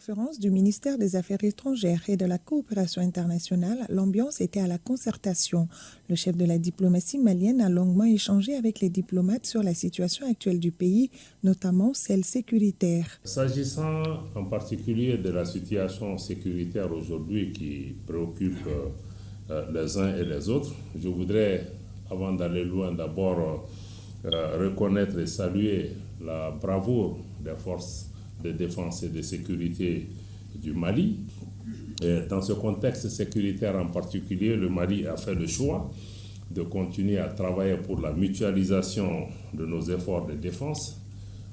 conférence du ministère des Affaires étrangères et de la coopération internationale, l'ambiance était à la concertation. Le chef de la diplomatie malienne a longuement échangé avec les diplomates sur la situation actuelle du pays, notamment celle sécuritaire. S'agissant en particulier de la situation sécuritaire aujourd'hui qui préoccupe les uns et les autres, je voudrais, avant d'aller loin, d'abord reconnaître et saluer la bravoure des forces de défense et de sécurité du Mali. Et dans ce contexte sécuritaire en particulier, le Mali a fait le choix de continuer à travailler pour la mutualisation de nos efforts de défense,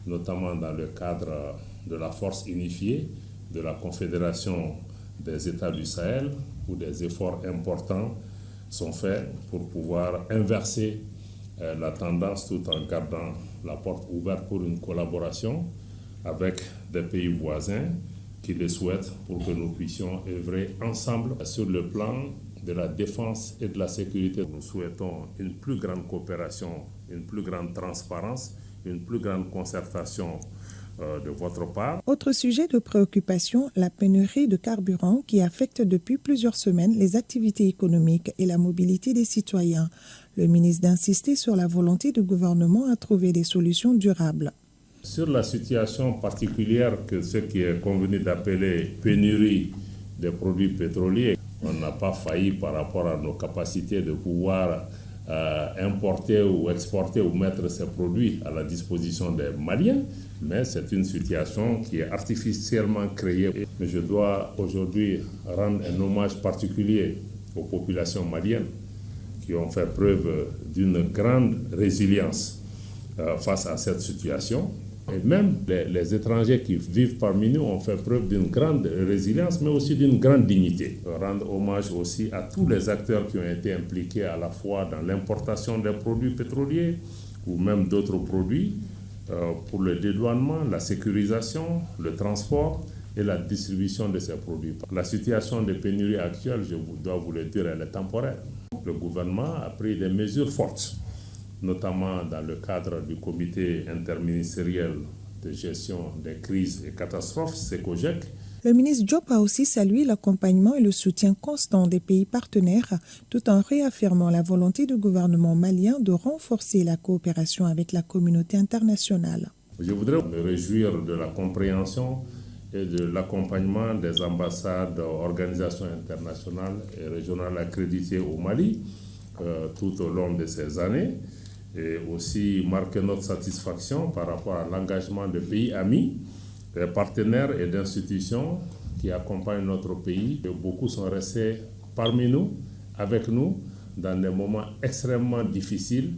notamment dans le cadre de la force unifiée de la Confédération des États du Sahel, où des efforts importants sont faits pour pouvoir inverser la tendance tout en gardant la porte ouverte pour une collaboration avec des pays voisins qui le souhaitent pour que nous puissions œuvrer ensemble sur le plan de la défense et de la sécurité. Nous souhaitons une plus grande coopération, une plus grande transparence, une plus grande concertation de votre part. Autre sujet de préoccupation, la pénurie de carburant qui affecte depuis plusieurs semaines les activités économiques et la mobilité des citoyens. Le ministre d'insister sur la volonté du gouvernement à trouver des solutions durables. Sur la situation particulière que ce qui est convenu d'appeler pénurie des produits pétroliers, on n'a pas failli par rapport à nos capacités de pouvoir importer ou exporter ou mettre ces produits à la disposition des Maliens, mais c'est une situation qui est artificiellement créée. Mais je dois aujourd'hui rendre un hommage particulier aux populations maliennes qui ont fait preuve d'une grande résilience face à cette situation. Et même les étrangers qui vivent parmi nous ont fait preuve d'une grande résilience, mais aussi d'une grande dignité. Rendre hommage aussi à tous les acteurs qui ont été impliqués à la fois dans l'importation des produits pétroliers ou même d'autres produits pour le dédouanement, la sécurisation, le transport et la distribution de ces produits. La situation de pénurie actuelle, je dois vous le dire, elle est temporaire. Le gouvernement a pris des mesures fortes, notamment dans le cadre du comité interministériel de gestion des crises et catastrophes, SECOGEC. Le ministre Diop a aussi salué l'accompagnement et le soutien constant des pays partenaires, tout en réaffirmant la volonté du gouvernement malien de renforcer la coopération avec la communauté internationale. Je voudrais me réjouir de la compréhension et de l'accompagnement des ambassades, organisations internationales et régionales accréditées au Mali tout au long de ces années, et aussi marquer notre satisfaction par rapport à l'engagement des pays amis, des partenaires et d'institutions qui accompagnent notre pays. Et beaucoup sont restés parmi nous, avec nous, dans des moments extrêmement difficiles.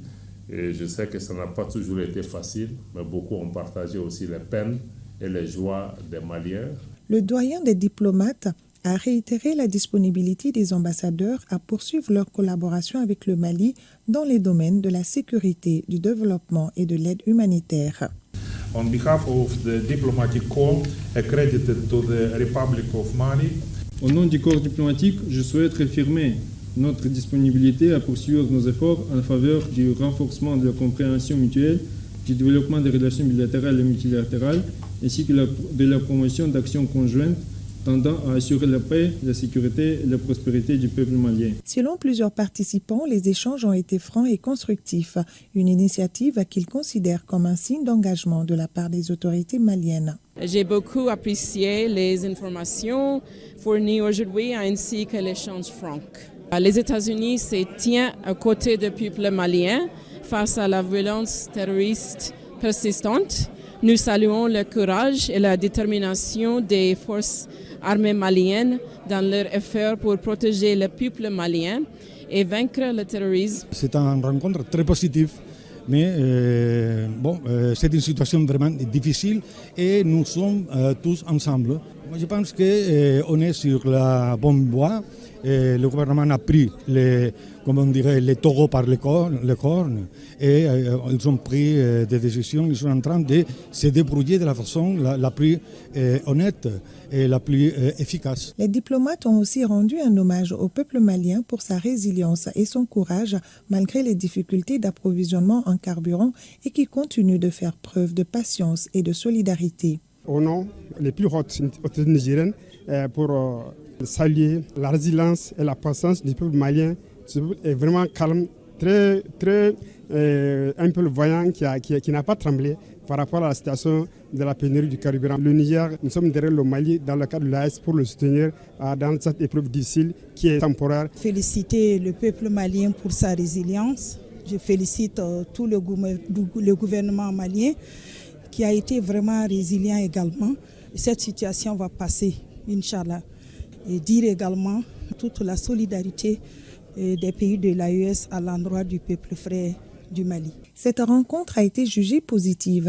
Et je sais que ça n'a pas toujours été facile, mais beaucoup ont partagé aussi les peines et les joies des Maliens. Le doyen des diplomates a réitéré la disponibilité des ambassadeurs à poursuivre leur collaboration avec le Mali dans les domaines de la sécurité, du développement et de l'aide humanitaire. On behalf of the diplomatic corps accredited to the Republic of Mali, au nom du corps diplomatique, je souhaite réaffirmer notre disponibilité à poursuivre nos efforts en faveur du renforcement de la compréhension mutuelle, du développement des relations bilatérales et multilatérales, ainsi que de la promotion d'actions conjointes tendant à assurer la paix, la sécurité et la prospérité du peuple malien. Selon plusieurs participants, les échanges ont été francs et constructifs, une initiative qu'ils considèrent comme un signe d'engagement de la part des autorités maliennes. J'ai beaucoup apprécié les informations fournies aujourd'hui ainsi que l'échange franc. Les États-Unis se tiennent à côté du peuple malien face à la violence terroriste persistante. Nous saluons le courage et la détermination des forces armées maliennes dans leur effort pour protéger le peuple malien et vaincre le terrorisme. C'est une rencontre très positive, mais c'est une situation vraiment difficile et nous sommes tous ensemble. Moi, je pense qu'on est sur la bonne voie. Le gouvernement a pris les taureaux par les cornes et ils ont pris des décisions. Ils sont en train de se débrouiller de la façon la plus honnête et la plus efficace. Les diplomates ont aussi rendu un hommage au peuple malien pour sa résilience et son courage malgré les difficultés d'approvisionnement en carburant et qui continue de faire preuve de patience et de solidarité. au nom les plus hautes autorités nigériennes pour saluer la résilience et la patience du peuple malien. Ce peuple est vraiment calme, très un peu voyant, qui n'a pas tremblé par rapport à la situation de la pénurie du carburant. Le Niger, nous sommes derrière le Mali dans le cadre de l'AES pour le soutenir dans cette épreuve difficile qui est temporaire. Féliciter le peuple malien pour sa résilience. Je félicite tout le gouvernement malien qui a été vraiment résilient également. Cette situation va passer, Inch'Allah. Et dire également toute la solidarité des pays de l'AES à l'endroit du peuple frère du Mali. Cette rencontre a été jugée positive.